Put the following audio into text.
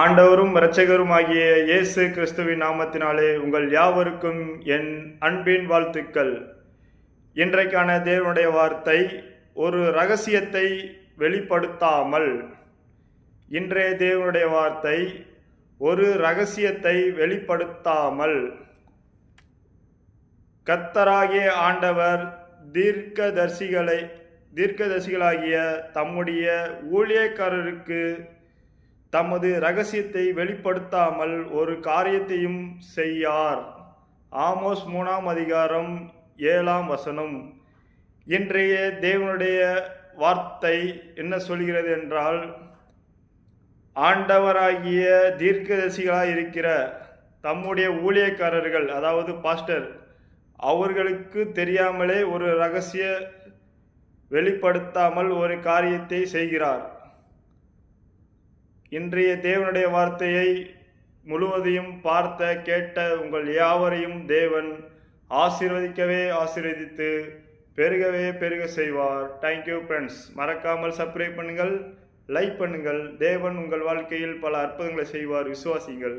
ஆண்டவரும் இரட்சகருமாகிய இயேசு கிறிஸ்துவின் நாமத்தினாலே உங்கள் யாவருக்கும் என் அன்பின் வாழ்த்துக்கள். இன்றைக்கான தேவனுடைய வார்த்தை, ஒரு ரகசியத்தை வெளிப்படுத்தாமல். இன்றைய தேவனுடைய வார்த்தை, ஒரு ரகசியத்தை வெளிப்படுத்தாமல். கர்த்தராகிய ஆண்டவர் தீர்க்கதரிசிகளாகிய தம்முடைய ஊழியக்காரருக்கு தமது ரகசியத்தை வெளிப்படுத்தாமல் ஒரு காரியத்தையும் செய்யார். ஆமோஸ் 3 அதிகாரம் 7 இன்றைய தேவனுடைய வார்த்தை என்ன சொல்கிறது என்றால், ஆண்டவராகிய தீர்க்கதரிசிகளாக இருக்கிற தம்முடைய ஊழியக்காரர்கள், அதாவது பாஸ்டர், அவர்களுக்கு தெரியாமலே ஒரு ரகசிய வெளிப்படுத்தாமல் ஒரு காரியத்தை செய்கிறார். இன்றைய தேவனுடைய வார்த்தையை முழுவதையும் கேட்ட உங்கள் யாவரையும் தேவன் ஆசீர்வதித்து பெருக செய்வார். Thank you friends. மறக்காமல் சப்ஸ்கிரைப் பண்ணுங்கள், லைக் பண்ணுங்கள். தேவன் உங்கள் வாழ்க்கையில் பல அற்புதங்களை செய்வார். விசுவாசிங்கள்.